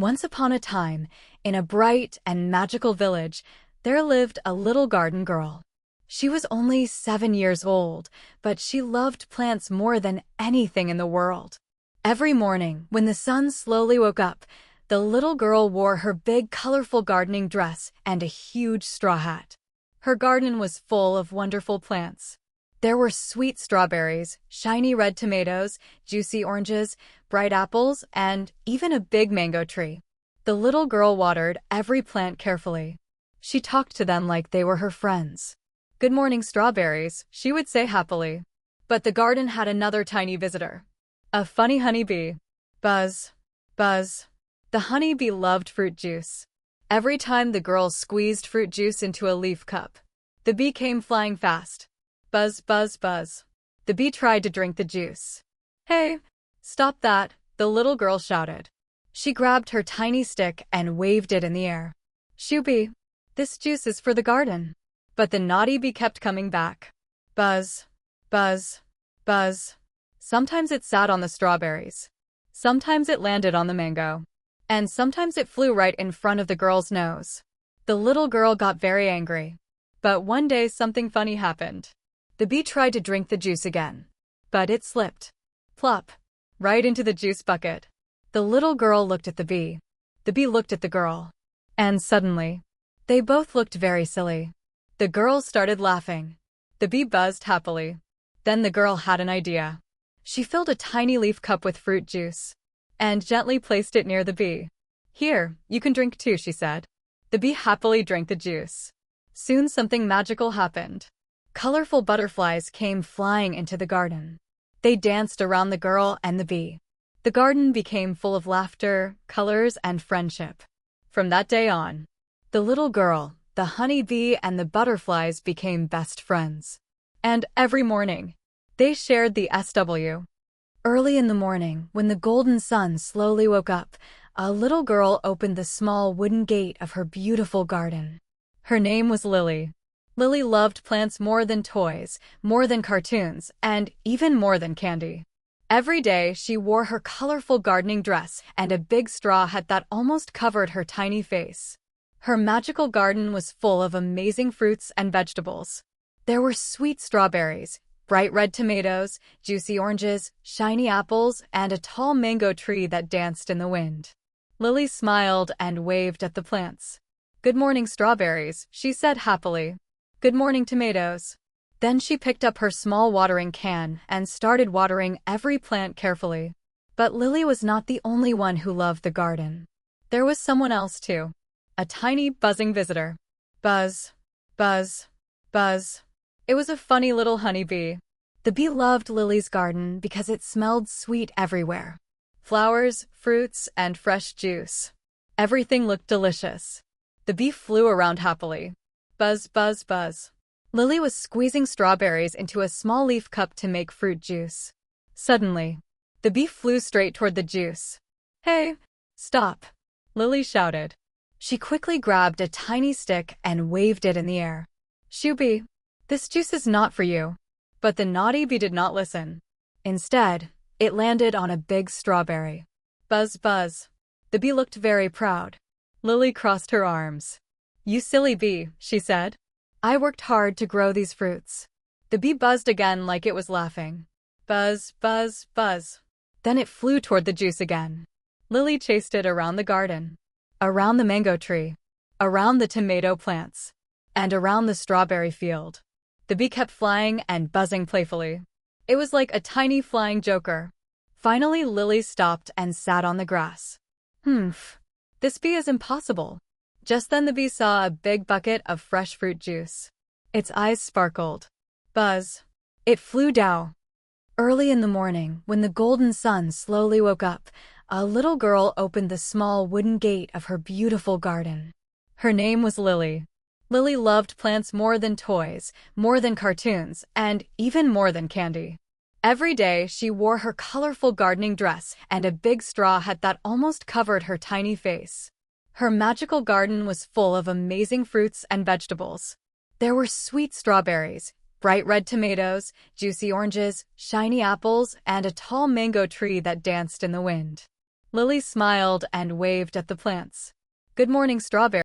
Once upon a time, in a bright and magical village, there lived a little garden girl. She was only 7 years old, but she loved plants more than anything in the world. Every morning, when the sun slowly woke up, the little girl wore her big, colorful gardening dress and a huge straw hat. Her garden was full of wonderful plants. There were sweet strawberries, shiny red tomatoes, juicy oranges, bright apples, and even a big mango tree. The little girl watered every plant carefully. She talked to them like they were her friends. "Good morning, strawberries," she would say happily. But the garden had another tiny visitor. A funny honeybee. Buzz, buzz. The honeybee loved fruit juice. Every time the girl squeezed fruit juice into a leaf cup, the bee came flying fast. Buzz, buzz, buzz. The bee tried to drink the juice. "Hey, stop that," the little girl shouted. She grabbed her tiny stick and waved it in the air. "Shoo, bee, this juice is for the garden." But the naughty bee kept coming back. Buzz, buzz, buzz. Sometimes it sat on the strawberries. Sometimes it landed on the mango. And sometimes it flew right in front of the girl's nose. The little girl got very angry. But one day something funny happened. The bee tried to drink the juice again. But it slipped. Plop. Right into the juice bucket. The little girl looked at the bee. The bee looked at the girl. And suddenly, they both looked very silly. The girl started laughing. The bee buzzed happily. Then the girl had an idea. She filled a tiny leaf cup with fruit juice and gently placed it near the bee. "Here, you can drink too," she said. The bee happily drank the juice. Soon something magical happened. Colorful butterflies came flying into the garden. They danced around the girl and the bee. The garden became full of laughter, colors, and friendship. From that day on, the little girl, the honey bee, and the butterflies became best friends. And every morning, they shared the SW. Early in the morning, when the golden sun slowly woke up, a little girl opened the small wooden gate of her beautiful garden. Her name was Lily. Lily loved plants more than toys, more than cartoons, and even more than candy. Every day, she wore her colorful gardening dress and a big straw hat that almost covered her tiny face. Her magical garden was full of amazing fruits and vegetables. There were sweet strawberries, bright red tomatoes, juicy oranges, shiny apples, and a tall mango tree that danced in the wind. Lily smiled and waved at the plants. "Good morning, strawberries," she said happily. "Good morning, tomatoes." Then she picked up her small watering can and started watering every plant carefully. But Lily was not the only one who loved the garden. There was someone else too. A tiny, buzzing visitor. Buzz, buzz, buzz. It was a funny little honeybee. The bee loved Lily's garden because it smelled sweet everywhere. Flowers, fruits, and fresh juice. Everything looked delicious. The bee flew around happily. Buzz, buzz, buzz. Lily was squeezing strawberries into a small leaf cup to make fruit juice. Suddenly, the bee flew straight toward the juice. "Hey, stop!" Lily shouted. She quickly grabbed a tiny stick and waved it in the air. "Shoo, bee, this juice is not for you." But the naughty bee did not listen. Instead, it landed on a big strawberry. Buzz, buzz. The bee looked very proud. Lily crossed her arms. "You silly bee," she said. "I worked hard to grow these fruits." The bee buzzed again like it was laughing. Buzz, buzz, buzz. Then it flew toward the juice again. Lily chased it around the garden, around the mango tree, around the tomato plants, and around the strawberry field. The bee kept flying and buzzing playfully. It was like a tiny flying joker. Finally, Lily stopped and sat on the grass. "Humph, this bee is impossible." Just then the bee saw a big bucket of fresh fruit juice. Its eyes sparkled. Buzz. It flew down. Early in the morning, when the golden sun slowly woke up, a little girl opened the small wooden gate of her beautiful garden. Her name was Lily. Lily loved plants more than toys, more than cartoons, and even more than candy. Every day, she wore her colorful gardening dress and a big straw hat that almost covered her tiny face. Her magical garden was full of amazing fruits and vegetables. There were sweet strawberries, bright red tomatoes, juicy oranges, shiny apples, and a tall mango tree that danced in the wind. Lily smiled and waved at the plants. "Good morning, Strawberry."